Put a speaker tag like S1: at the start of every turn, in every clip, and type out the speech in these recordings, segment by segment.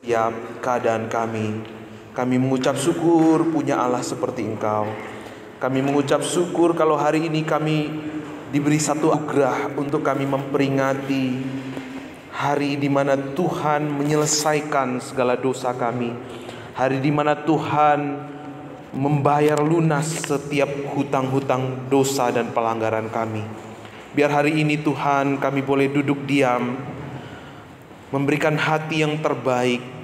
S1: setiap keadaan kami. Kami mengucap syukur punya Allah seperti Engkau. Kami mengucap syukur kalau hari ini kami diberi satu anugerah untuk kami memperingati hari di mana Tuhan menyelesaikan segala dosa kami. Hari di mana Tuhan membayar lunas setiap hutang-hutang dosa dan pelanggaran kami. Biar hari ini Tuhan kami boleh duduk diam, memberikan hati yang terbaik,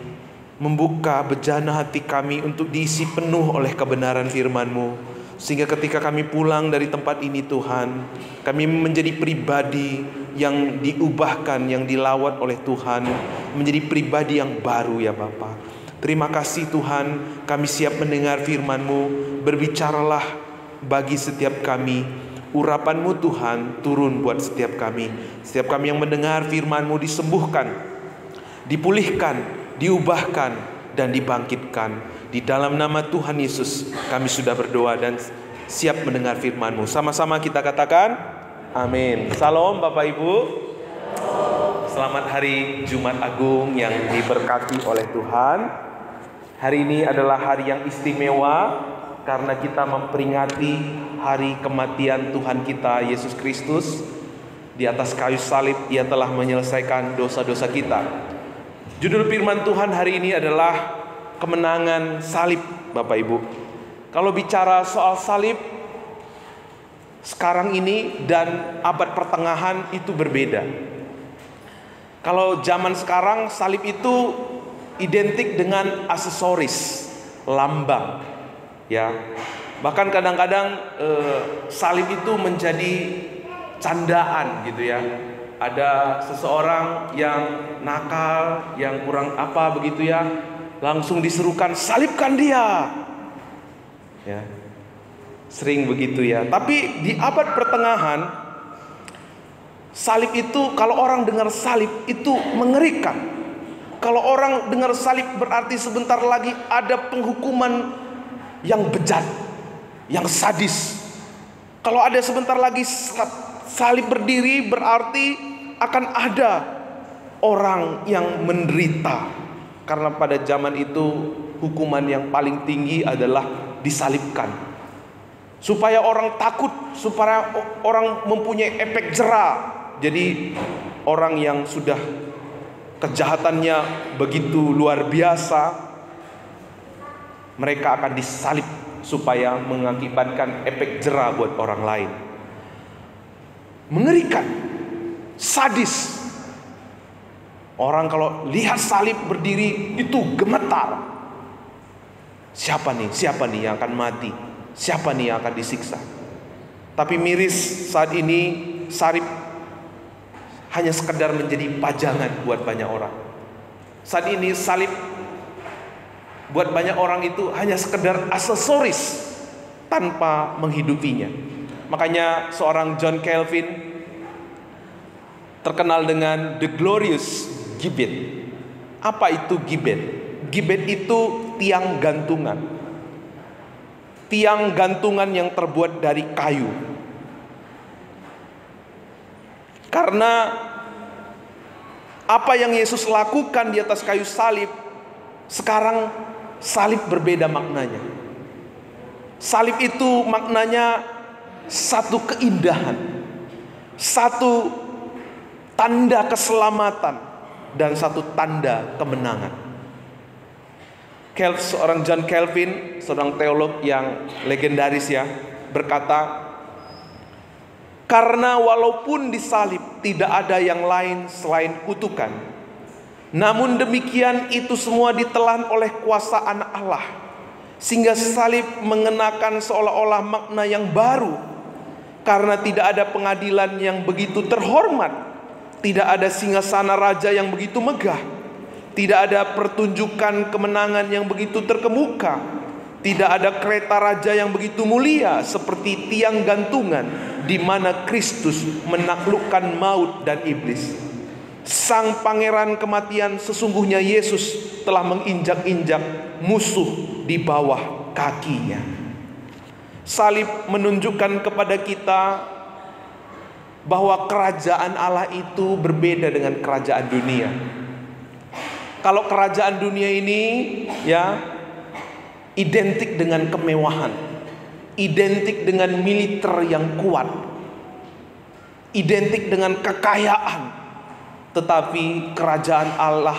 S1: membuka bejana hati kami untuk diisi penuh oleh kebenaran firman-Mu. Sehingga ketika kami pulang dari tempat ini Tuhan, kami menjadi pribadi yang diubahkan, yang dilawat oleh Tuhan, menjadi pribadi yang baru ya Bapa. Terima kasih Tuhan, kami siap mendengar firman-Mu. Berbicaralah bagi setiap kami. Urapan-Mu Tuhan turun buat setiap kami. Setiap kami yang mendengar firman-Mu disembuhkan, dipulihkan, diubahkan, dan dibangkitkan. Di dalam nama Tuhan Yesus kami sudah berdoa dan siap mendengar firman-Mu. Sama-sama kita katakan amin. Salam Bapak Ibu. Selamat hari Jumat Agung yang diberkati oleh Tuhan. Hari ini adalah hari yang istimewa karena kita memperingati hari kematian Tuhan kita Yesus Kristus. Di atas kayu salib Ia telah menyelesaikan dosa-dosa kita. Judul firman Tuhan hari ini adalah kemenangan salib, Bapak Ibu. Kalau bicara soal salib sekarang ini dan abad pertengahan itu berbeda. Kalau zaman sekarang salib itu identik dengan aksesoris, lambang, ya. Bahkan kadang-kadang salib itu menjadi candaan gitu ya. Ada seseorang yang nakal, yang kurang apa begitu ya, langsung diserukan salibkan dia. Ya. Sering begitu ya. Tapi di abad pertengahan salib itu, kalau orang dengar salib itu mengerikan. Kalau orang dengar salib berarti sebentar lagi ada penghukuman yang bejat, yang sadis. Kalau ada sebentar lagi salib berdiri berarti akan ada orang yang menderita. Karena pada zaman itu hukuman yang paling tinggi adalah disalibkan. Supaya orang takut, supaya orang mempunyai efek jera. Jadi orang yang sudah kejahatannya begitu luar biasa, mereka akan disalib supaya mengakibatkan efek jera buat orang lain. Mengerikan, sadis. Orang kalau lihat salib berdiri itu gemetar. Siapa nih yang akan mati? Siapa nih yang akan disiksa? Tapi miris saat ini salib hanya sekedar menjadi pajangan buat banyak orang. Saat ini salib buat banyak orang itu hanya sekedar aksesoris tanpa menghidupinya. Makanya seorang John Calvin terkenal dengan The Glorious Gibbet. Apa itu gibbet? Gibbet itu tiang gantungan. Tiang gantungan yang terbuat dari kayu. Karena apa yang Yesus lakukan di atas kayu salib, sekarang salib berbeda maknanya. Salib itu maknanya satu keindahan, satu tanda keselamatan, dan satu tanda kemenangan. Seorang John Calvin, seorang teolog yang legendaris ya, berkata, karena walaupun disalib tidak ada yang lain selain kutukan, namun demikian itu semua ditelan oleh kuasa Anak Allah, sehingga salib mengenakan seolah-olah makna yang baru. Karena tidak ada pengadilan yang begitu terhormat, tidak ada singgasana raja yang begitu megah, tidak ada pertunjukan kemenangan yang begitu terkemuka, tidak ada kereta raja yang begitu mulia seperti tiang gantungan di mana Kristus menaklukkan maut dan iblis. Sang pangeran kematian sesungguhnya Yesus telah menginjak-injak musuh di bawah kakinya. Salib menunjukkan kepada kita bahwa kerajaan Allah itu berbeda dengan kerajaan dunia. Kalau kerajaan dunia ini ya identik dengan kemewahan, identik dengan militer yang kuat, identik dengan kekayaan. Tetapi kerajaan Allah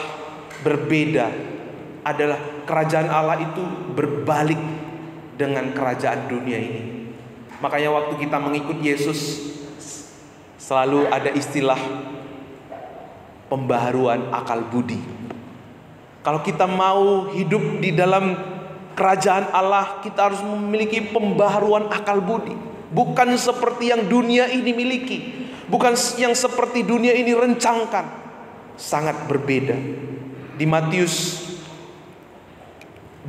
S1: berbeda, adalah kerajaan Allah itu berbalik dengan kerajaan dunia ini. Makanya waktu kita mengikut Yesus selalu ada istilah pembaharuan akal budi. Kalau kita mau hidup di dalam kerajaan Allah, kita harus memiliki pembaharuan akal budi. Bukan seperti yang dunia ini miliki, bukan yang seperti dunia ini rencangkan. Sangat berbeda. Di Matius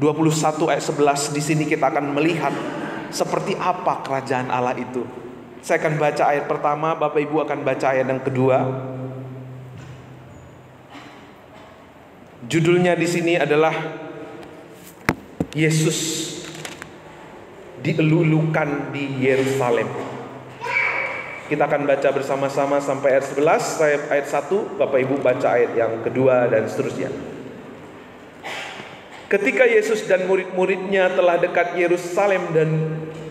S1: 21 ayat 11 di sini kita akan melihat seperti apa kerajaan Allah itu. Saya akan baca ayat pertama, Bapak Ibu akan baca ayat yang kedua. Judulnya di sini adalah Yesus dielulukan di Yerusalem. Kita akan baca bersama-sama sampai ayat 11. Saya ayat 1, Bapak Ibu baca ayat yang kedua dan seterusnya. Ketika Yesus dan murid-muridnya telah dekat Yerusalem dan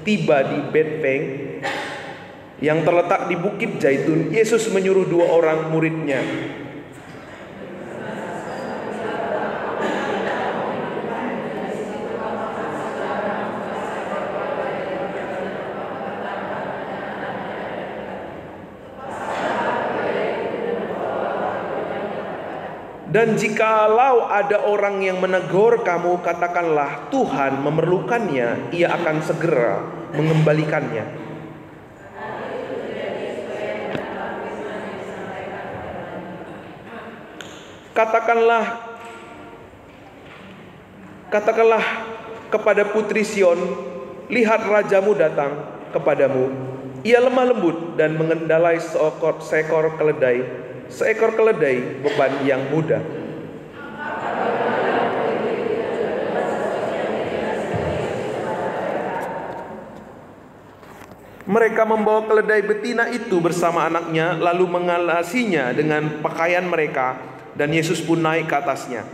S1: tiba di Betfage yang terletak di Bukit Zaitun, Yesus menyuruh 2 orang muridnya, dan jikalau ada orang yang menegur kamu, katakanlah Tuhan memerlukannya, ia akan segera mengembalikannya. Katakanlah kepada putri Sion, lihat rajamu datang kepadamu. Ia lemah lembut dan mengendalai seekor keledai beban yang mudah. Mereka membawa keledai betina itu bersama anaknya, lalu mengalasinya dengan pakaian mereka, dan Yesus pun naik ke atasnya.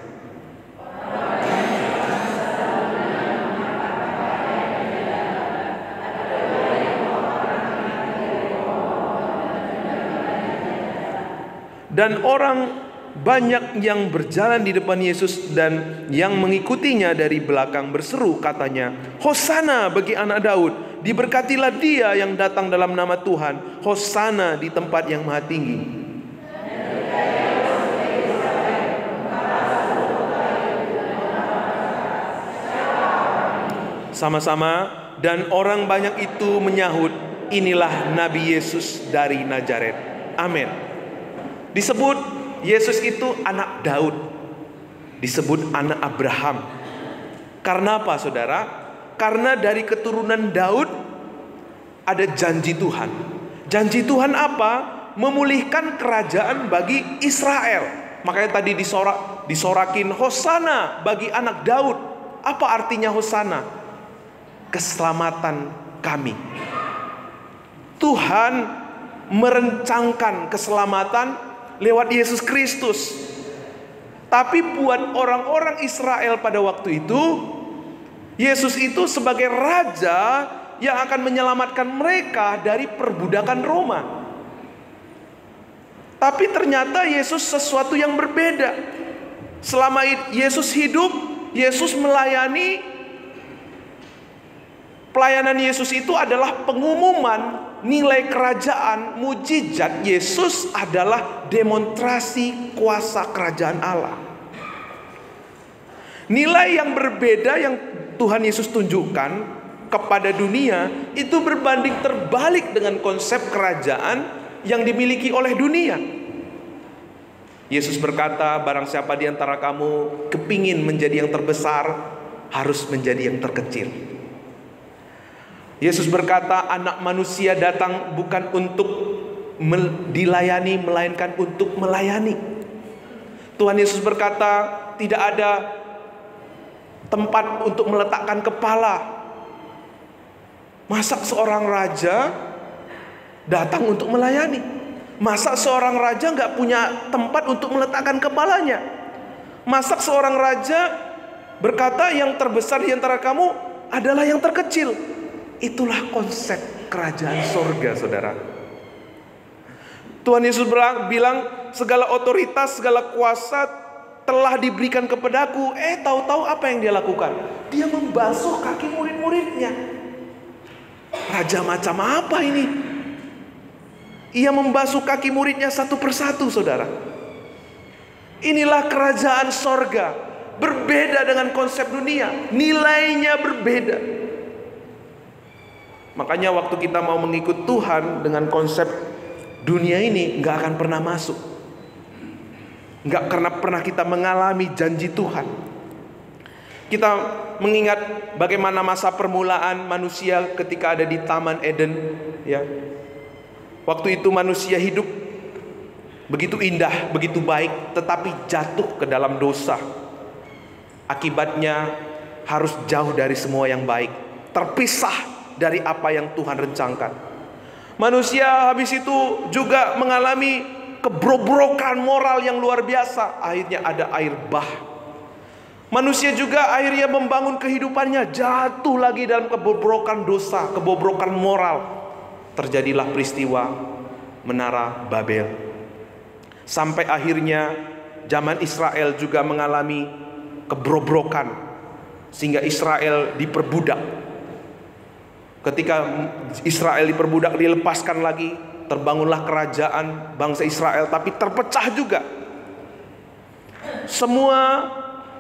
S1: Dan orang banyak yang berjalan di depan Yesus dan yang mengikutinya dari belakang berseru, katanya, Hosana bagi anak Daud, diberkatilah dia yang datang dalam nama Tuhan, Hosana di tempat yang maha tinggi. Sama-sama, dan orang banyak itu menyahut, inilah Nabi Yesus dari Nazaret. Amin. Disebut Yesus itu anak Daud, disebut anak Abraham. Karena apa, saudara? Karena dari keturunan Daud ada janji Tuhan. Janji Tuhan apa? Memulihkan kerajaan bagi Israel. Makanya tadi disorakin Hosana bagi anak Daud. Apa artinya Hosana? Keselamatan kami. Tuhan merencangkan keselamatan lewat Yesus Kristus. Tapi buat orang-orang Israel pada waktu itu, Yesus itu sebagai raja yang akan menyelamatkan mereka dari perbudakan Roma. Tapi ternyata Yesus sesuatu yang berbeda. Selama Yesus hidup, Yesus melayani. Pelayanan Yesus itu adalah pengumuman nilai kerajaan, mujizat. Yesus adalah demonstrasi kuasa kerajaan Allah. Nilai yang berbeda yang Tuhan Yesus tunjukkan kepada dunia itu berbanding terbalik dengan konsep kerajaan yang dimiliki oleh dunia. Yesus berkata, barang siapa di antara kamu kepingin menjadi yang terbesar, harus menjadi yang terkecil. Yesus berkata, anak manusia datang bukan untuk dilayani, melainkan untuk melayani. Tuhan Yesus berkata, tidak ada tempat untuk meletakkan kepala. Masa seorang raja datang untuk melayani? Masa seorang raja gak punya tempat untuk meletakkan kepalanya? Masak seorang raja berkata, yang terbesar di antara kamu adalah yang terkecil. Itulah konsep kerajaan sorga, saudara. Tuhan Yesus bilang, segala otoritas, segala kuasa telah diberikan kepadaku. Tahu-tahu apa yang dia lakukan? Dia membasuh kaki murid-muridnya. Raja macam apa ini? Ia membasuh kaki muridnya satu persatu, saudara. Inilah kerajaan sorga. Berbeda dengan konsep dunia. Nilainya berbeda. Makanya waktu kita mau mengikut Tuhan dengan konsep dunia ini, gak akan pernah masuk. Gak pernah kita mengalami janji Tuhan. Kita mengingat bagaimana masa permulaan manusia ketika ada di Taman Eden, ya. Waktu itu manusia hidup begitu indah, begitu baik, tetapi jatuh ke dalam dosa. Akibatnya harus jauh dari semua yang baik, terpisah dari apa yang Tuhan rencanakan. Manusia habis itu juga mengalami kebrobrokan moral yang luar biasa. Akhirnya ada air bah. Manusia juga akhirnya membangun kehidupannya, jatuh lagi dalam kebobrokan dosa, kebobrokan moral. Terjadilah peristiwa Menara Babel. Sampai akhirnya zaman Israel juga mengalami kebrobrokan, sehingga Israel diperbudak. Ketika Israel diperbudak, dilepaskan lagi, terbangunlah kerajaan bangsa Israel, tapi terpecah juga. Semua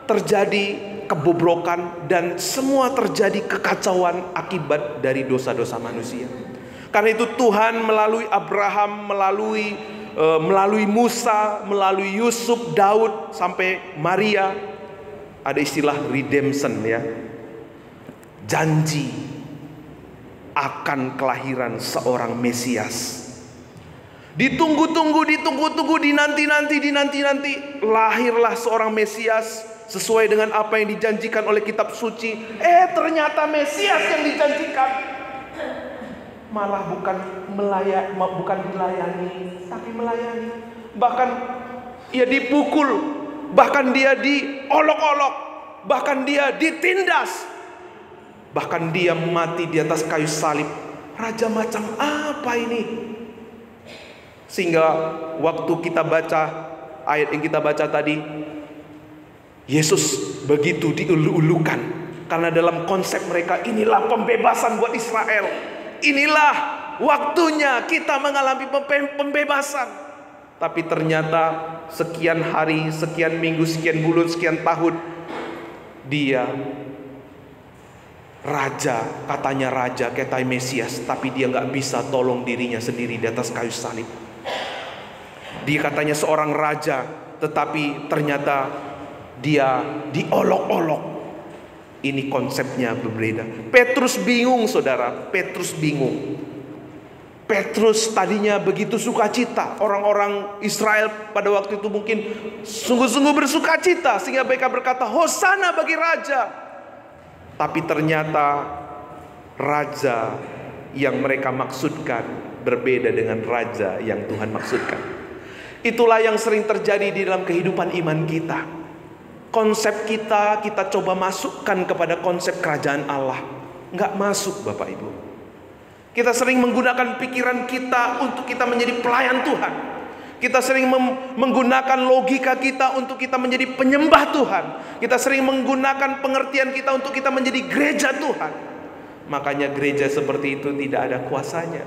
S1: terjadi kebobrokan dan semua terjadi kekacauan akibat dari dosa-dosa manusia. Karena itu Tuhan melalui Abraham, melalui Musa, melalui Yusuf, Daud, sampai Maria, ada istilah redemption, ya. Janji akan kelahiran seorang Mesias. Ditunggu-tunggu, dinanti-nanti, lahirlah seorang Mesias sesuai dengan apa yang dijanjikan oleh kitab suci. Ternyata Mesias yang dijanjikan malah bukan dilayani, tapi melayani. Bahkan ia dipukul, bahkan dia diolok-olok, bahkan dia ditindas, bahkan dia mati di atas kayu salib. Raja macam apa ini? Sehingga waktu kita baca ayat yang kita baca tadi, Yesus begitu diulu-ulukan. Karena dalam konsep mereka, inilah pembebasan buat Israel. Inilah waktunya kita mengalami pembebasan. Tapi ternyata sekian hari, sekian minggu, sekian bulan, sekian tahun, dia raja, katanya raja, katanya Mesias, tapi dia gak bisa tolong dirinya sendiri di atas kayu salib. Dia katanya seorang raja, tetapi ternyata dia diolok-olok. Ini konsepnya berbeda. Petrus bingung, saudara. Petrus bingung. Petrus tadinya begitu sukacita. Orang-orang Israel pada waktu itu mungkin sungguh-sungguh bersukacita, sehingga mereka berkata, Hosana bagi raja. Tapi ternyata raja yang mereka maksudkan berbeda dengan raja yang Tuhan maksudkan. Itulah yang sering terjadi di dalam kehidupan iman kita. Konsep kita coba masukkan kepada konsep kerajaan Allah. Nggak masuk, Bapak Ibu. Kita sering menggunakan pikiran kita untuk kita menjadi pelayan Tuhan. Kita sering menggunakan logika kita untuk kita menjadi penyembah Tuhan. Kita sering menggunakan pengertian kita untuk kita menjadi gereja Tuhan. Makanya gereja seperti itu tidak ada kuasanya.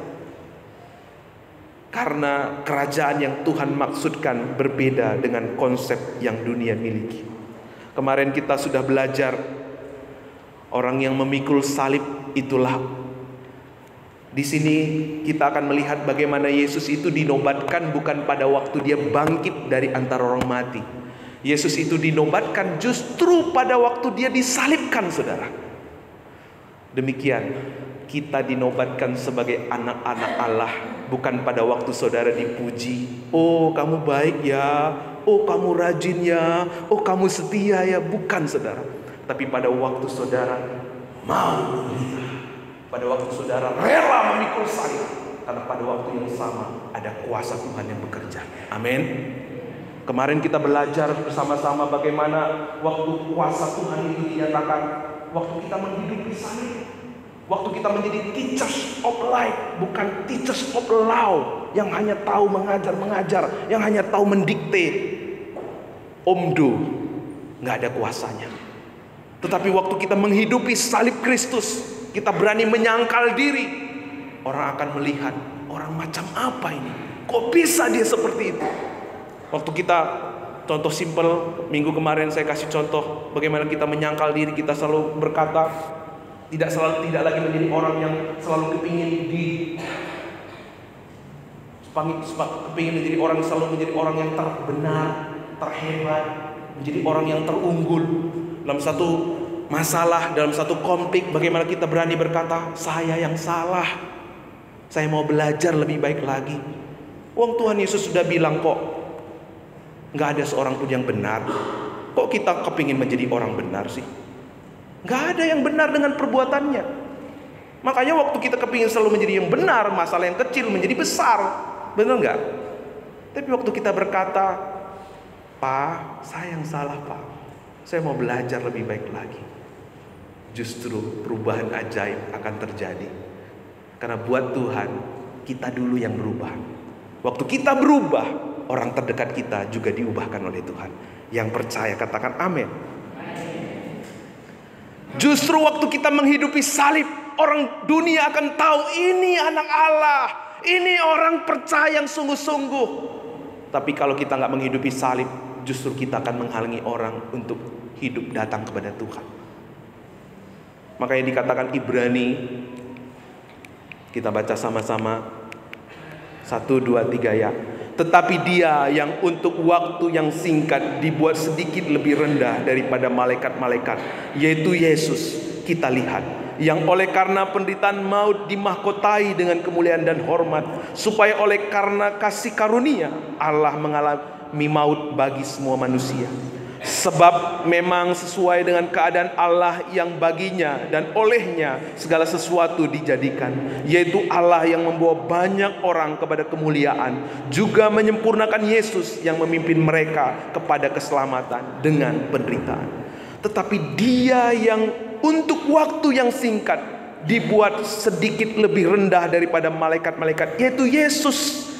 S1: Karena kerajaan yang Tuhan maksudkan berbeda dengan konsep yang dunia miliki. Kemarin kita sudah belajar, orang yang memikul salib itulah. Di sini kita akan melihat bagaimana Yesus itu dinobatkan bukan pada waktu dia bangkit dari antara orang mati. Yesus itu dinobatkan justru pada waktu dia disalibkan, saudara. Demikian kita dinobatkan sebagai anak-anak Allah, bukan pada waktu saudara dipuji. Oh, kamu baik ya. Oh, kamu rajin ya. Oh, kamu setia ya. Bukan, saudara. Tapi pada waktu saudara mau, pada waktu saudara rela memikul salib, karena pada waktu yang sama ada kuasa Tuhan yang bekerja. Amin. Kemarin kita belajar bersama-sama bagaimana waktu kuasa Tuhan itu dinyatakan, waktu kita menghidupi salib, waktu kita menjadi teachers of life, bukan teachers of law, yang hanya tahu mengajar, yang hanya tahu mendikte. Omdo, nggak ada kuasanya. Tetapi waktu kita menghidupi salib Kristus, kita berani menyangkal diri, orang akan melihat, orang macam apa ini? Kok bisa dia seperti itu? Waktu kita, contoh simpel, minggu kemarin saya kasih contoh bagaimana kita menyangkal diri, kita selalu berkata, tidak lagi menjadi orang yang selalu kepingin menjadi orang yang selalu menjadi orang yang terbenar, terhebat, menjadi orang yang terunggul. Dalam satu masalah, dalam satu konflik, bagaimana kita berani berkata, saya yang salah, saya mau belajar lebih baik lagi. Tuhan Yesus sudah bilang kok, nggak ada seorang pun yang benar. Kok kita kepingin menjadi orang benar sih? Nggak ada yang benar dengan perbuatannya. Makanya waktu kita kepingin selalu menjadi yang benar, masalah yang kecil menjadi besar. Benar nggak? Tapi waktu kita berkata, Pak, saya yang salah Pak, saya mau belajar lebih baik lagi, justru perubahan ajaib akan terjadi. Karena buat Tuhan, kita dulu yang berubah. Waktu kita berubah, orang terdekat kita juga diubahkan oleh Tuhan. Yang percaya katakan amin. Justru waktu kita menghidupi salib, orang dunia akan tahu ini anak Allah, ini orang percaya yang sungguh-sungguh. Tapi kalau kita nggak menghidupi salib, justru kita akan menghalangi orang untuk hidup datang kepada Tuhan. Makanya dikatakan Ibrani, kita baca sama-sama 1, 2, 3 ya. Tetapi dia yang untuk waktu yang singkat dibuat sedikit lebih rendah daripada malaikat-malaikat, yaitu Yesus, kita lihat, yang oleh karena penderitaan maut dimahkotai dengan kemuliaan dan hormat, supaya oleh karena kasih karunia Allah mengalami maut bagi semua manusia. Sebab memang sesuai dengan keadaan Allah yang baginya dan olehnya segala sesuatu dijadikan, yaitu Allah yang membawa banyak orang kepada kemuliaan, juga menyempurnakan Yesus yang memimpin mereka kepada keselamatan dengan penderitaan. Tetapi dia yang untuk waktu yang singkat dibuat sedikit lebih rendah daripada malaikat-malaikat, yaitu Yesus.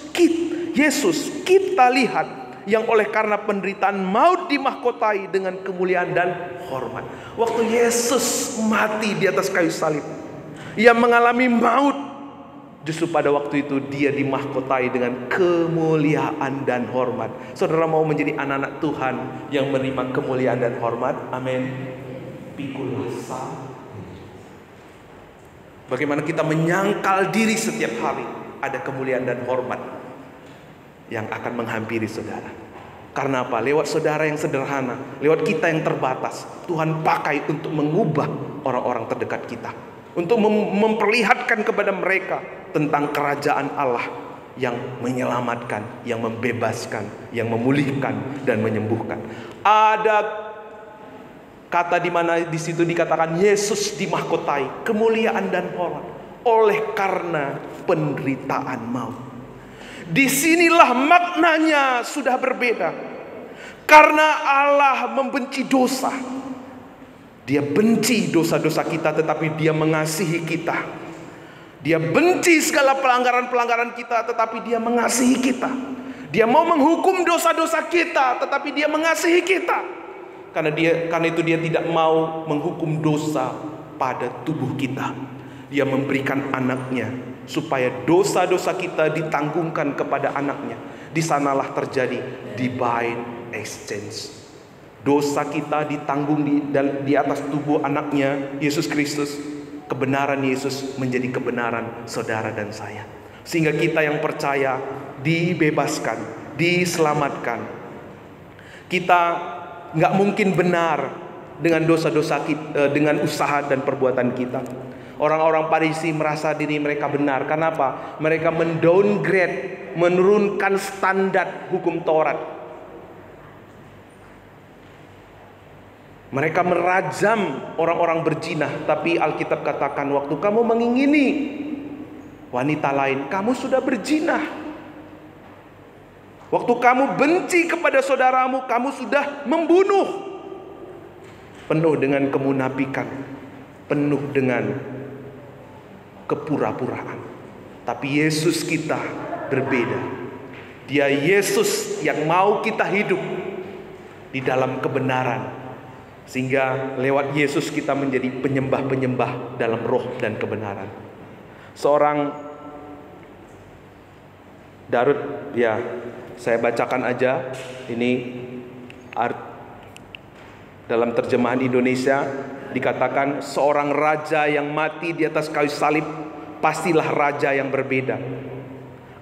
S1: Kita lihat, yang oleh karena penderitaan maut dimahkotai dengan kemuliaan dan hormat. Waktu Yesus mati di atas kayu salib, ia mengalami maut. Justru pada waktu itu dia dimahkotai dengan kemuliaan dan hormat. Saudara mau menjadi anak-anak Tuhan yang menerima kemuliaan dan hormat? Amin. Pikulasa. Bagaimana kita menyangkal diri setiap hari, ada kemuliaan dan hormat yang akan menghampiri saudara. Karena apa? Lewat saudara yang sederhana, lewat kita yang terbatas, Tuhan pakai untuk mengubah orang-orang terdekat kita, untuk memperlihatkan kepada mereka tentang kerajaan Allah yang menyelamatkan, yang membebaskan, yang memulihkan dan menyembuhkan. Ada kata di mana di situ dikatakan Yesus dimahkotai kemuliaan dan hormat oleh karena penderitaan maut. Disinilah maknanya sudah berbeda. Karena Allah membenci dosa, Dia benci dosa-dosa kita, tetapi Dia mengasihi kita. Dia benci segala pelanggaran-pelanggaran kita, tetapi Dia mengasihi kita. Dia mau menghukum dosa-dosa kita, tetapi Dia mengasihi kita. Karena itu Dia tidak mau menghukum dosa pada tubuh kita. Dia memberikan anaknya supaya dosa-dosa kita ditanggungkan kepada anaknya. Di sanalah terjadi divine exchange. Dosa kita ditanggung di atas tubuh anaknya Yesus Kristus. Kebenaran Yesus menjadi kebenaran saudara dan saya. Sehingga kita yang percaya dibebaskan, diselamatkan. Kita gak mungkin benar dengan dosa-dosa kita, dengan usaha dan perbuatan kita. Orang-orang Farisi merasa diri mereka benar. Kenapa? Mereka mendowngrade, menurunkan standar hukum Taurat. Mereka merajam orang-orang berzina. Tapi Alkitab katakan, waktu kamu mengingini wanita lain, kamu sudah berzina. Waktu kamu benci kepada saudaramu, kamu sudah membunuh. Penuh dengan kemunafikan, penuh dengan kepura-puraan. Tapi Yesus kita berbeda. Dia Yesus yang mau kita hidup di dalam kebenaran, sehingga lewat Yesus kita menjadi penyembah-penyembah dalam roh dan kebenaran. Seorang Darut, ya saya bacakan aja ini dalam terjemahan Indonesia, dikatakan seorang raja yang mati di atas kayu salib pastilah raja yang berbeda.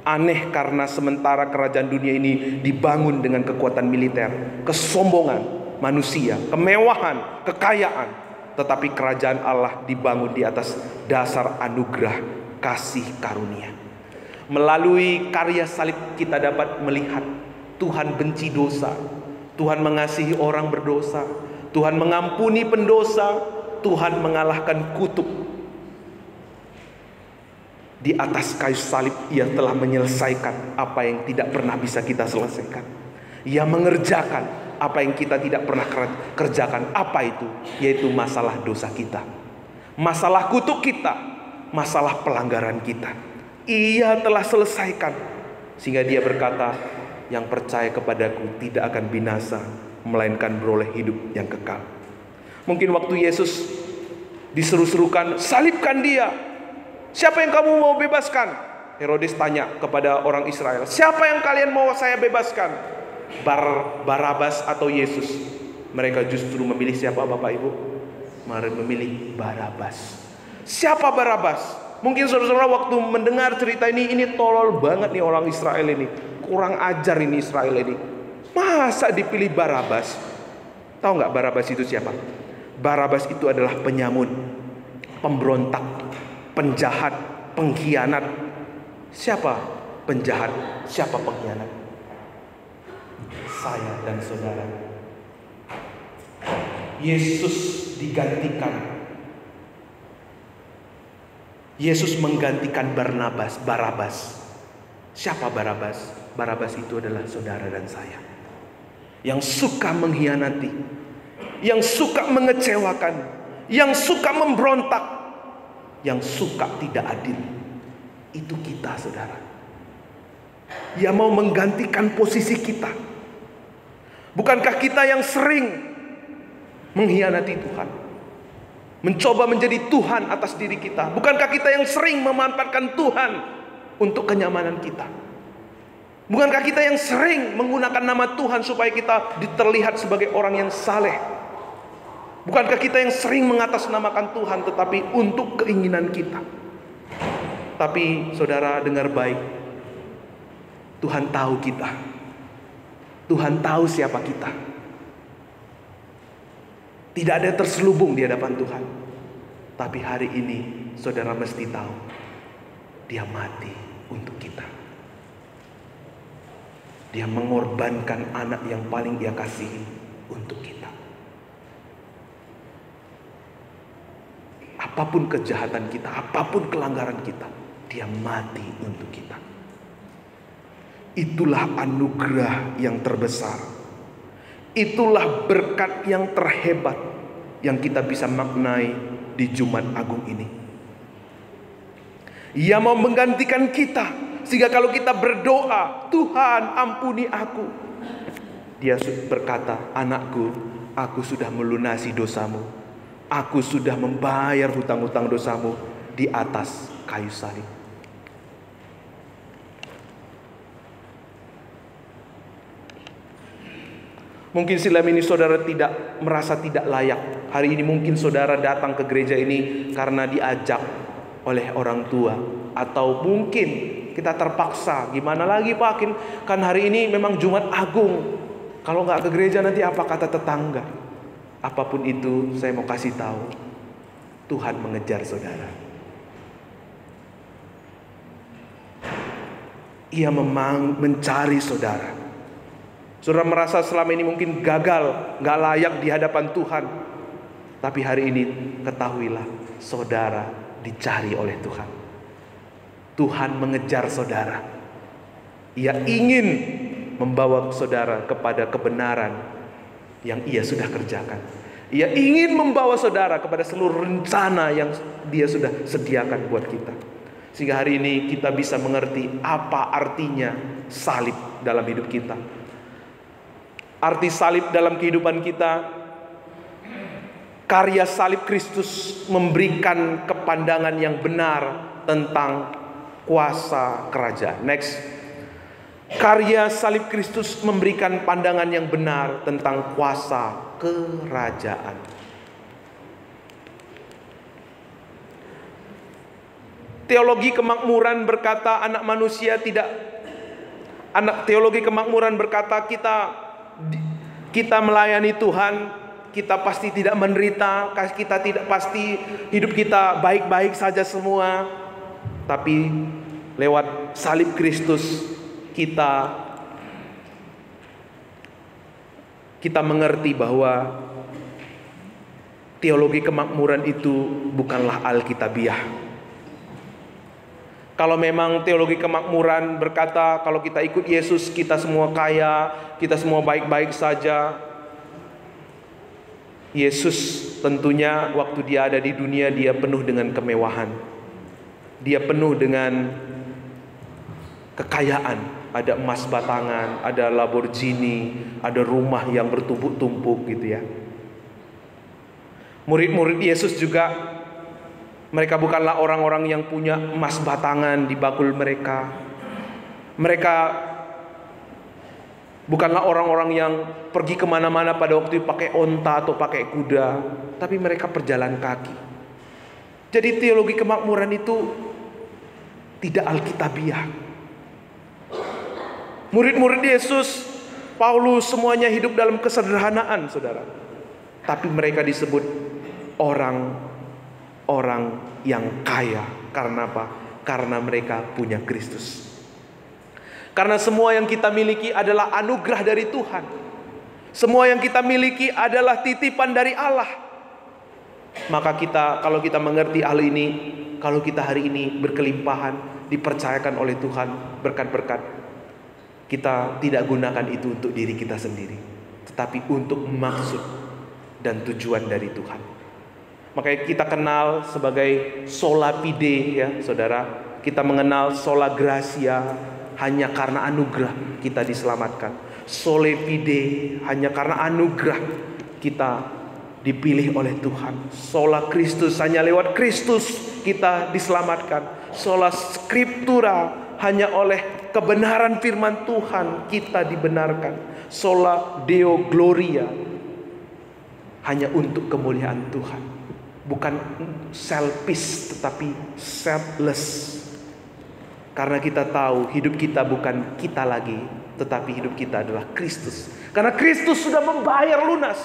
S1: Aneh karena sementara kerajaan dunia ini dibangun dengan kekuatan militer, kesombongan manusia, kemewahan, kekayaan, tetapi kerajaan Allah dibangun di atas dasar anugerah kasih karunia. Melalui karya salib kita dapat melihat Tuhan benci dosa, Tuhan mengasihi orang berdosa, Tuhan mengampuni pendosa, Tuhan mengalahkan kutuk. Di atas kayu salib Ia telah menyelesaikan apa yang tidak pernah bisa kita selesaikan. Ia mengerjakan apa yang kita tidak pernah kerjakan. Apa itu? Yaitu masalah dosa kita, masalah kutuk kita, masalah pelanggaran kita. Ia telah selesaikan. Sehingga Dia berkata, yang percaya kepadaku tidak akan binasa, melainkan beroleh hidup yang kekal. Mungkin waktu Yesus diseru-serukan, salibkan Dia. Siapa yang kamu mau bebaskan? Herodes tanya kepada orang Israel, siapa yang kalian mau saya bebaskan? Barabas atau Yesus? Mereka justru memilih siapa, Bapak Ibu? Mereka memilih Barabas. Siapa Barabas? Mungkin saudara-saudara waktu mendengar cerita ini tolol banget nih orang Israel ini. Kurang ajar ini Israel ini. Masa dipilih Barabas? Tahu nggak Barabas itu siapa? Barabas itu adalah penyamun, pemberontak, penjahat, pengkhianat. Siapa penjahat? Siapa pengkhianat? Saya dan saudara. Yesus digantikan. Yesus menggantikan Barabas. Siapa Barabas? Barabas itu adalah saudara dan saya, yang suka mengkhianati, yang suka mengecewakan, yang suka memberontak, yang suka tidak adil. Itu kita, saudara. Ia mau menggantikan posisi kita. Bukankah kita yang sering mengkhianati Tuhan, mencoba menjadi Tuhan atas diri kita? Bukankah kita yang sering memanfaatkan Tuhan untuk kenyamanan kita? Bukankah kita yang sering menggunakan nama Tuhan supaya kita terlihat sebagai orang yang saleh? Bukankah kita yang sering mengatasnamakan Tuhan tetapi untuk keinginan kita? Tapi saudara dengar baik, Tuhan tahu kita. Tuhan tahu siapa kita. Tidak ada terselubung di hadapan Tuhan. Tapi hari ini saudara mesti tahu, Dia mati untuk kita. Dia mengorbankan anak yang paling Dia kasihi untuk kita. Apapun kejahatan kita, apapun kelanggaran kita, Dia mati untuk kita. Itulah anugerah yang terbesar. Itulah berkat yang terhebat yang kita bisa maknai di Jumat Agung ini. Ia mau menggantikan kita, sehingga kalau kita berdoa, Tuhan ampuni aku, Dia berkata, anakku, aku sudah melunasi dosamu. Aku sudah membayar hutang-hutang dosamu di atas kayu salib. Mungkin silam ini saudara tidak merasa tidak layak. Hari ini mungkin saudara datang ke gereja ini karena diajak oleh orang tua, atau mungkin kita terpaksa. Gimana lagi Pak? Kan hari ini memang Jumat Agung. Kalau nggak ke gereja nanti apa kata tetangga? Apapun itu, saya mau kasih tahu, Tuhan mengejar saudara. Ia mencari saudara. Saudara merasa selama ini mungkin gagal, gak layak di hadapan Tuhan. Tapi hari ini ketahuilah, saudara dicari oleh Tuhan. Tuhan mengejar saudara. Ia ingin membawa saudara kepada kebenaran yang Ia sudah kerjakan. Ia ingin membawa saudara kepada seluruh rencana yang Dia sudah sediakan buat kita. Sehingga hari ini kita bisa mengerti apa artinya salib dalam hidup kita. Arti salib dalam kehidupan kita, karya salib Kristus memberikan kepandangan yang benar tentang kuasa kerajaan. Next. Karya salib Kristus memberikan pandangan yang benar tentang kuasa kerajaan. Teologi kemakmuran berkata teologi kemakmuran berkata kita melayani Tuhan, kita pasti tidak menderita, kita tidak pasti hidup kita baik-baik saja semua. Tapi lewat salib Kristus kita mengerti bahwa teologi kemakmuran itu bukanlah alkitabiah. Kalau memang teologi kemakmuran berkata kalau kita ikut Yesus kita semua kaya, kita semua baik-baik saja. Yesus tentunya waktu Dia ada di dunia Dia penuh dengan kemewahan. Dia penuh dengan kekayaan. Ada emas batangan, ada Lamborghini, ada rumah yang bertumpuk-tumpuk gitu ya. Murid-murid Yesus juga, mereka bukanlah orang-orang yang punya emas batangan di bakul mereka. Mereka bukanlah orang-orang yang pergi kemana-mana pada waktu itu pakai onta atau pakai kuda, tapi mereka berjalan kaki. Jadi teologi kemakmuran itu tidak alkitabiah. Murid-murid Yesus, Paulus, semuanya hidup dalam kesederhanaan, saudara. Tapi mereka disebut orang-orang yang kaya. Karena apa? Karena mereka punya Kristus. Karena semua yang kita miliki adalah anugerah dari Tuhan. Semua yang kita miliki adalah titipan dari Allah. Maka kalau kita mengerti hal ini, kalau kita hari ini berkelimpahan, dipercayakan oleh Tuhan berkat-berkat, kita tidak gunakan itu untuk diri kita sendiri, tetapi untuk maksud dan tujuan dari Tuhan. Makanya kita kenal sebagai sola fide ya saudara. Kita mengenal sola gratia, hanya karena anugerah kita diselamatkan. Sole fide, hanya karena anugerah kita dipilih oleh Tuhan. Sola Christus, hanya lewat Kristus kita diselamatkan. Sola scriptura, hanya oleh kebenaran firman Tuhan kita dibenarkan. Sola Deo Gloria, hanya untuk kemuliaan Tuhan. Bukan selfish tetapi selfless. Karena kita tahu hidup kita bukan kita lagi, tetapi hidup kita adalah Kristus. Karena Kristus sudah membayar lunas.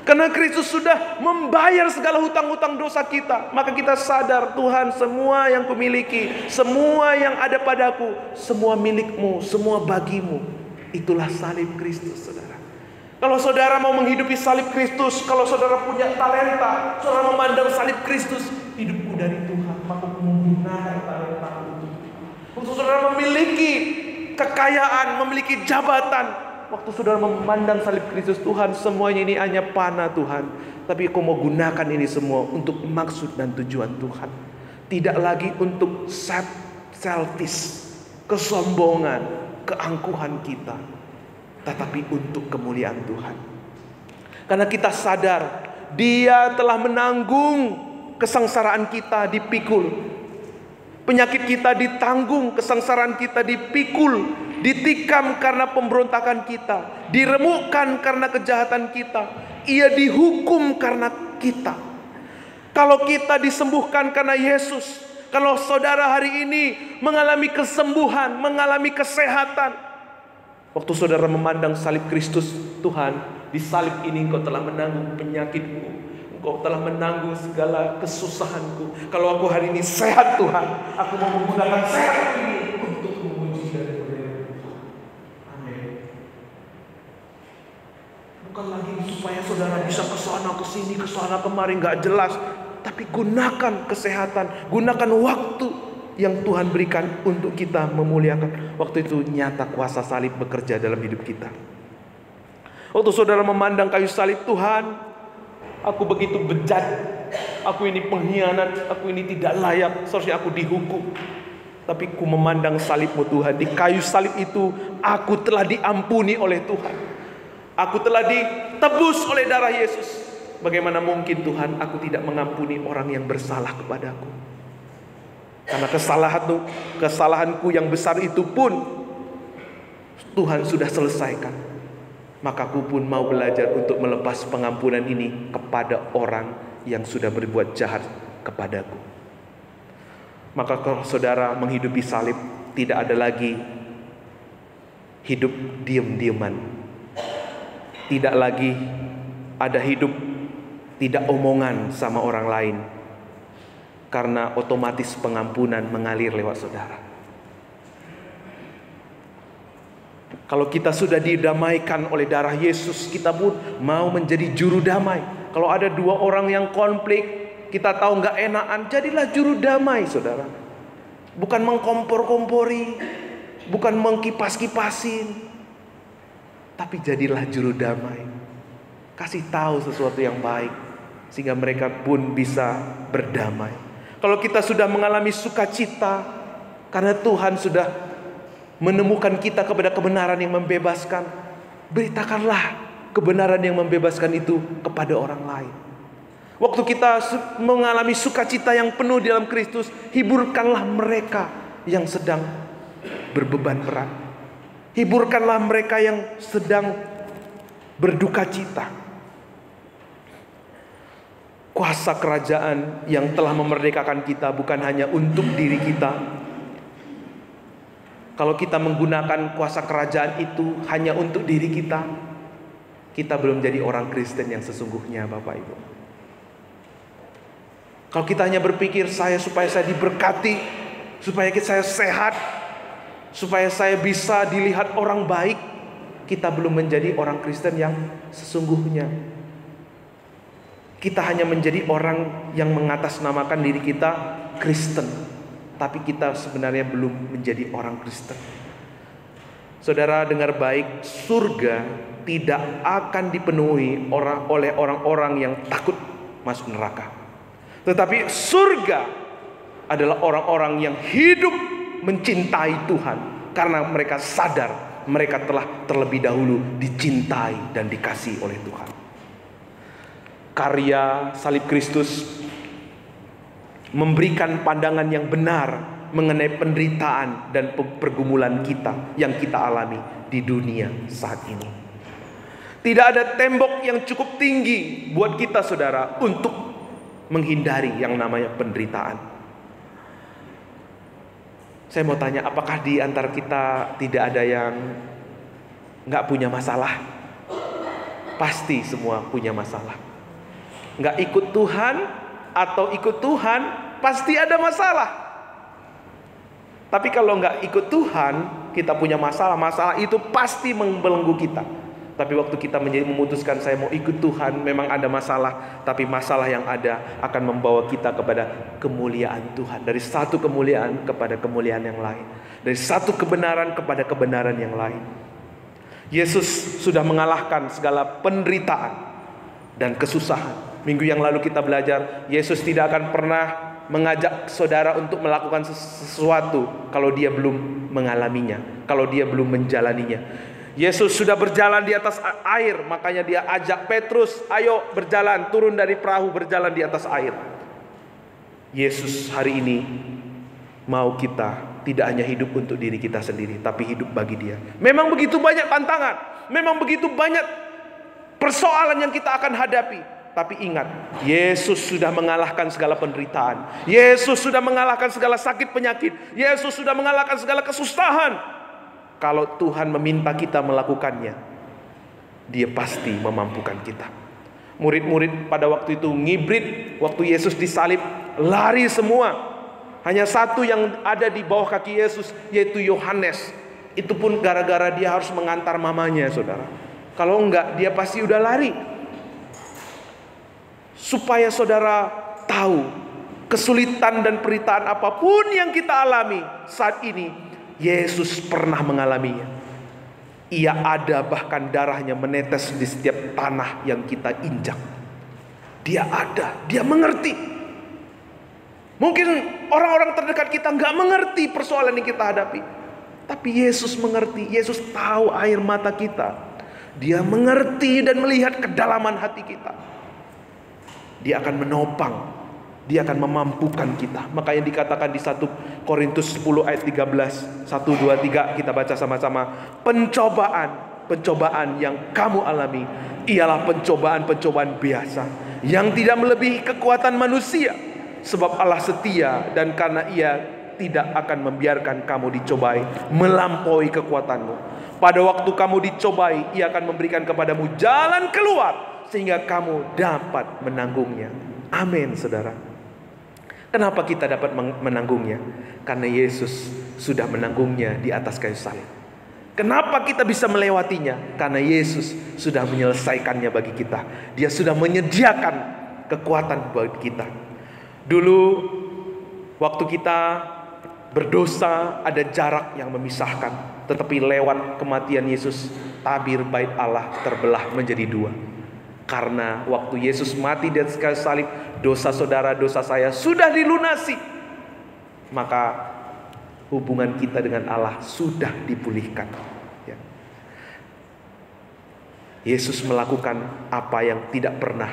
S1: Karena Kristus sudah membayar segala hutang-hutang dosa kita, maka kita sadar, Tuhan, semua yang kumiliki, semua yang ada padaku, semua milikmu, semua bagimu. Itulah salib Kristus, saudara. Kalau saudara mau menghidupi salib Kristus, kalau saudara punya talenta, saudara memandang salib Kristus, hidupku dari Tuhan, maka aku menggunakan talenta itu. Untuk saudara memiliki kekayaan, memiliki jabatan, waktu saudara memandang salib Kristus, Tuhan, semuanya ini hanya panah Tuhan, tapi aku mau gunakan ini semua untuk maksud dan tujuan Tuhan. Tidak lagi untuk selfish, kesombongan, keangkuhan kita, tetapi untuk kemuliaan Tuhan. Karena kita sadar Dia telah menanggung kesengsaraan kita, dipikul. Penyakit kita ditanggung, kesengsaraan kita dipikul, ditikam karena pemberontakan kita, diremukkan karena kejahatan kita. Ia dihukum karena kita. Kalau kita disembuhkan karena Yesus, kalau saudara hari ini mengalami kesembuhan, mengalami kesehatan, waktu saudara memandang salib Kristus, Tuhan, di salib ini Engkau telah menanggung penyakitku, Engkau telah menanggung segala kesusahanku. Kalau aku hari ini sehat, Tuhan, aku mau menggunakan sehat ini untuk memuji dan memuliakan Tuhan. Amin. Bukan lagi supaya saudara bisa kesana kesini, kesana kemari, nggak jelas, tapi gunakan kesehatan, gunakan waktu yang Tuhan berikan untuk kita memuliakan. Waktu itu nyata kuasa salib bekerja dalam hidup kita. Waktu saudara memandang kayu salib, Tuhan, aku begitu bejat, aku ini pengkhianat, aku ini tidak layak, seharusnya aku dihukum. Tapi ku memandang salib-Mu Tuhan. Di kayu salib itu aku telah diampuni oleh Tuhan. Aku telah ditebus oleh darah Yesus. Bagaimana mungkin Tuhan aku tidak mengampuni orang yang bersalah kepadaku? Karena kesalahanku yang besar itu pun Tuhan sudah selesaikan. Maka aku pun mau belajar untuk melepas pengampunan ini kepada orang yang sudah berbuat jahat kepadaku. Maka kalau saudara menghidupi salib, tidak ada lagi hidup diam-diaman. Tidak lagi ada hidup tidak omongan sama orang lain. Karena otomatis pengampunan mengalir lewat saudara. Kalau kita sudah didamaikan oleh darah Yesus, kita pun mau menjadi juru damai. Kalau ada dua orang yang konflik, kita tahu nggak enakan, jadilah juru damai, saudara. Bukan mengkompor-kompori, bukan mengkipas-kipasin, tapi jadilah juru damai. Kasih tahu sesuatu yang baik, sehingga mereka pun bisa berdamai. Kalau kita sudah mengalami sukacita, karena Tuhan sudah menemukan kita kepada kebenaran yang membebaskan, beritakanlah kebenaran yang membebaskan itu kepada orang lain. Waktu kita mengalami sukacita yang penuh di dalam Kristus, hiburkanlah mereka yang sedang berbeban berat. Hiburkanlah mereka yang sedang berduka cita. Kuasa kerajaan yang telah memerdekakan kita bukan hanya untuk diri kita. Kalau kita menggunakan kuasa kerajaan itu hanya untuk diri kita, kita belum jadi orang Kristen yang sesungguhnya, Bapak Ibu. Kalau kita hanya berpikir supaya saya diberkati, supaya saya sehat, supaya saya bisa dilihat orang baik, kita belum menjadi orang Kristen yang sesungguhnya. Kita hanya menjadi orang yang mengatasnamakan diri kita Kristen, tapi kita sebenarnya belum menjadi orang Kristen. Saudara dengar baik, surga tidak akan dipenuhi oleh orang-orang yang takut masuk neraka. Tetapi surga adalah orang-orang yang hidup mencintai Tuhan, karena mereka sadar mereka telah terlebih dahulu dicintai dan dikasihi oleh Tuhan. Karya salib Kristus memberikan pandangan yang benar mengenai penderitaan dan pergumulan kita yang kita alami di dunia saat ini. Tidak ada tembok yang cukup tinggi buat kita, saudara, untuk menghindari yang namanya penderitaan. Saya mau tanya, apakah di antara kita tidak ada yang nggak punya masalah? Pasti semua punya masalah. Nggak ikut Tuhan atau ikut Tuhan, pasti ada masalah. Tapi kalau nggak ikut Tuhan, kita punya masalah. Masalah itu pasti membelenggu kita. Tapi waktu kita memutuskan saya mau ikut Tuhan, memang ada masalah, tapi masalah yang ada akan membawa kita kepada kemuliaan Tuhan. Dari satu kemuliaan kepada kemuliaan yang lain, dari satu kebenaran kepada kebenaran yang lain. Yesus sudah mengalahkan segala penderitaan dan kesusahan. Minggu yang lalu kita belajar, Yesus tidak akan pernah mengajak saudara untuk melakukan sesuatu kalau dia belum mengalaminya, kalau dia belum menjalaninya. Yesus sudah berjalan di atas air, makanya dia ajak Petrus, ayo berjalan, turun dari perahu, berjalan di atas air. Yesus hari ini mau kita tidak hanya hidup untuk diri kita sendiri, tapi hidup bagi dia. Memang begitu banyak tantangan, memang begitu banyak persoalan yang kita akan hadapi. Tapi ingat, Yesus sudah mengalahkan segala penderitaan. Yesus sudah mengalahkan segala sakit penyakit. Yesus sudah mengalahkan segala kesusahan. Kalau Tuhan meminta kita melakukannya, Dia pasti memampukan kita. Murid-murid pada waktu itu ngibrit, waktu Yesus disalib, lari semua. Hanya satu yang ada di bawah kaki Yesus, yaitu Yohanes. Itu pun gara-gara dia harus mengantar mamanya, saudara. Kalau enggak, dia pasti udah lari. Supaya saudara tahu kesulitan dan penderitaan apapun yang kita alami saat ini, Yesus pernah mengalaminya. Ia ada, bahkan darahnya menetes di setiap tanah yang kita injak. Dia ada, dia mengerti. Mungkin orang-orang terdekat kita nggak mengerti persoalan yang kita hadapi, tapi Yesus mengerti. Yesus tahu air mata kita. Dia mengerti dan melihat kedalaman hati kita. Dia akan menopang, dia akan memampukan kita. Makanya dikatakan di 1 Korintus 10 ayat 13, 1, 2, 3, kita baca sama-sama. Pencobaan yang kamu alami ialah pencobaan biasa, yang tidak melebihi kekuatan manusia. Sebab Allah setia, dan karena Ia tidak akan membiarkan kamu dicobai melampaui kekuatanmu. Pada waktu kamu dicobai, Ia akan memberikan kepadamu jalan keluar, sehingga kamu dapat menanggungnya. Amin, saudara. Kenapa kita dapat menanggungnya? Karena Yesus sudah menanggungnya di atas kayu salib. Kenapa kita bisa melewatinya? Karena Yesus sudah menyelesaikannya bagi kita. Dia sudah menyediakan kekuatan bagi kita. Dulu waktu kita berdosa, ada jarak yang memisahkan. Tetapi lewat kematian Yesus, tabir bait Allah terbelah menjadi dua. Karena waktu Yesus mati di atas kayu salib, dosa saudara, dosa saya sudah dilunasi. Maka hubungan kita dengan Allah sudah dipulihkan. Ya. Yesus melakukan apa yang tidak pernah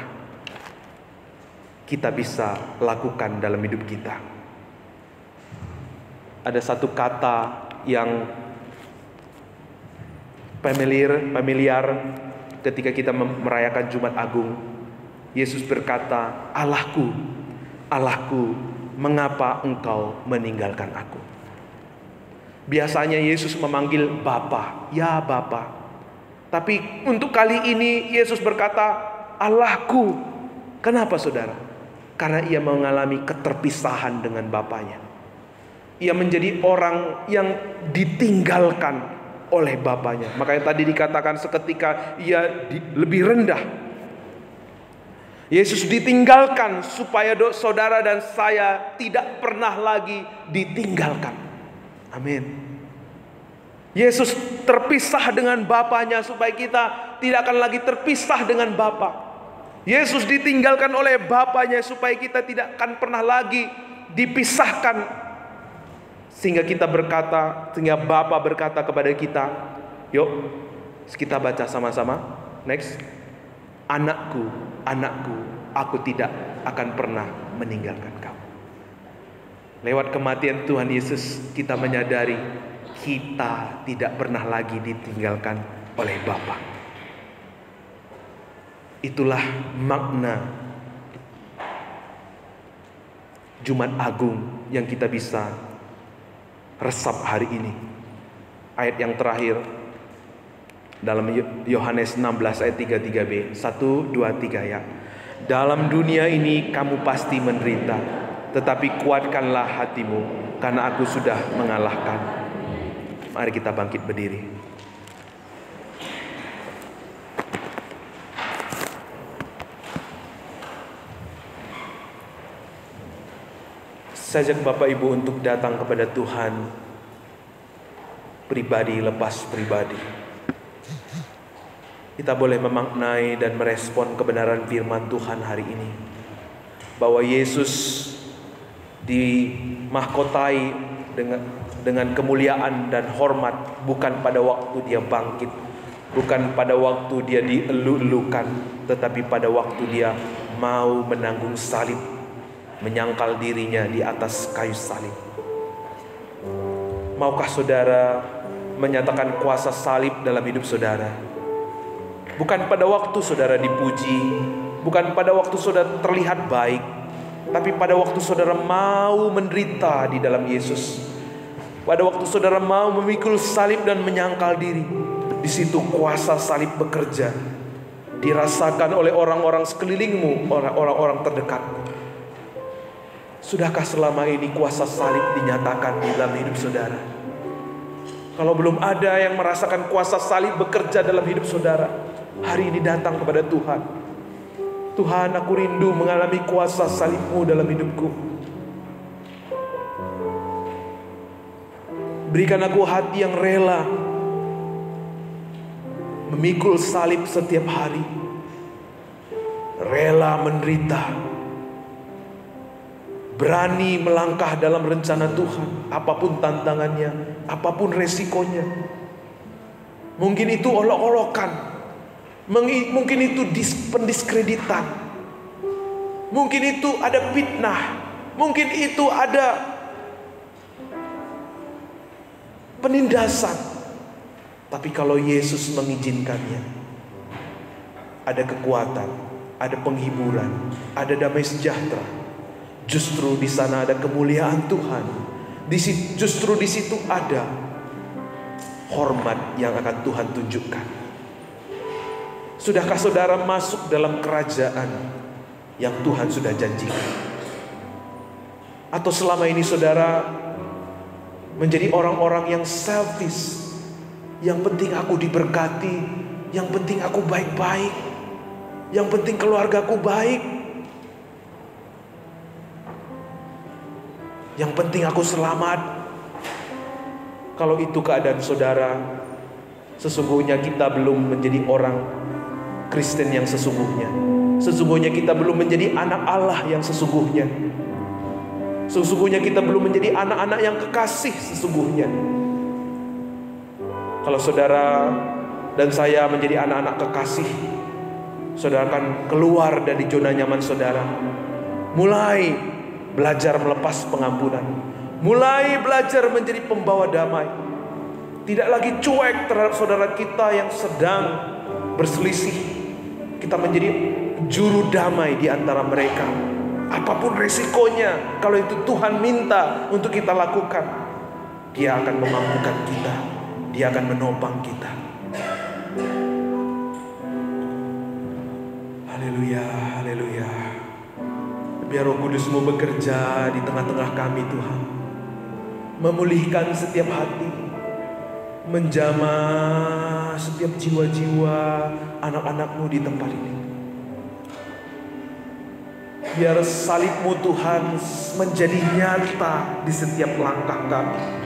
S1: kita bisa lakukan dalam hidup kita. Ada satu kata yang familiar ketika kita merayakan Jumat Agung. Yesus berkata, Allahku, Allahku, mengapa engkau meninggalkan aku? Biasanya Yesus memanggil Bapa, ya Bapa. Tapi untuk kali ini Yesus berkata, Allahku. Kenapa saudara? Karena ia mengalami keterpisahan dengan Bapanya. Ia menjadi orang yang ditinggalkan oleh Bapanya. Makanya tadi dikatakan seketika ia lebih rendah. Yesus ditinggalkan supaya saudara dan saya tidak pernah lagi ditinggalkan. Amin. Yesus terpisah dengan Bapanya supaya kita tidak akan lagi terpisah dengan Bapa. Yesus ditinggalkan oleh Bapanya supaya kita tidak akan pernah lagi dipisahkan. Sehingga kita berkata, sehingga Bapa berkata kepada kita, yuk kita baca sama-sama. Next. Anakku, anakku, aku tidak akan pernah meninggalkan kamu. Lewat kematian Tuhan Yesus, kita menyadari kita tidak pernah lagi ditinggalkan oleh Bapa. Itulah makna Jumat Agung yang kita bisa resap hari ini. Ayat yang terakhir dalam Yohanes 16 ayat 33b. 1, 2, 3 ya. Dalam dunia ini kamu pasti menderita, tetapi kuatkanlah hatimu, karena aku sudah mengalahkan. Mari kita bangkit berdiri. Saya ajak Bapak Ibu untuk datang kepada Tuhan pribadi lepas pribadi. Kita boleh memaknai dan merespon kebenaran firman Tuhan hari ini, bahwa Yesus dimahkotai dengan kemuliaan dan hormat bukan pada waktu dia bangkit, bukan pada waktu dia dielu-elukan, tetapi pada waktu dia mau menanggung salib, menyangkal dirinya di atas kayu salib. Maukah saudara menyatakan kuasa salib dalam hidup saudara? Bukan pada waktu saudara dipuji, bukan pada waktu saudara terlihat baik, tapi pada waktu saudara mau menderita di dalam Yesus. Pada waktu saudara mau memikul salib dan menyangkal diri, di situ kuasa salib bekerja, dirasakan oleh orang-orang sekelilingmu, orang-orang terdekatmu. Sudahkah selama ini kuasa salib dinyatakan di dalam hidup saudara? Kalau belum ada yang merasakan kuasa salib bekerja dalam hidup saudara, hari ini datang kepada Tuhan. Tuhan, aku rindu mengalami kuasa salib-Mu dalam hidupku. Berikan aku hati yang rela memikul salib setiap hari, rela menderita, berani melangkah dalam rencana Tuhan, apapun tantangannya, apapun resikonya. Mungkin itu olok-olokan, mungkin itu pendiskreditan, mungkin itu ada fitnah, mungkin itu ada penindasan. Tapi kalau Yesus mengizinkannya, ada kekuatan, ada penghiburan, ada damai sejahtera. Justru di sana ada kemuliaan Tuhan. Justru di situ ada hormat yang akan Tuhan tunjukkan. Sudahkah saudara masuk dalam kerajaan yang Tuhan sudah janjikan? Atau selama ini saudara menjadi orang-orang yang selfish? Yang penting aku diberkati, yang penting aku baik-baik, yang penting keluargaku baik, yang penting aku selamat. Kalau itu keadaan saudara, sesungguhnya kita belum menjadi orang Kristen yang sesungguhnya. Sesungguhnya kita belum menjadi anak Allah yang sesungguhnya. Sesungguhnya kita belum menjadi anak-anak yang kekasih sesungguhnya. Kalau saudara dan saya menjadi anak-anak kekasih, saudara akan keluar dari zona nyaman saudara. Mulai belajar melepas pengampunan, mulai belajar menjadi pembawa damai. Tidak lagi cuek terhadap saudara kita yang sedang berselisih. Kita menjadi juru damai di antara mereka. Apapun resikonya, kalau itu Tuhan minta untuk kita lakukan, Dia akan memampukan kita, Dia akan menopang kita. Haleluya, haleluya. Biar Roh Kudus-Mu bekerja di tengah-tengah kami Tuhan, memulihkan setiap hati, menjamah setiap jiwa-jiwa anak-anak-Mu di tempat ini. Biar salib-Mu Tuhan menjadi nyata di setiap langkah kami.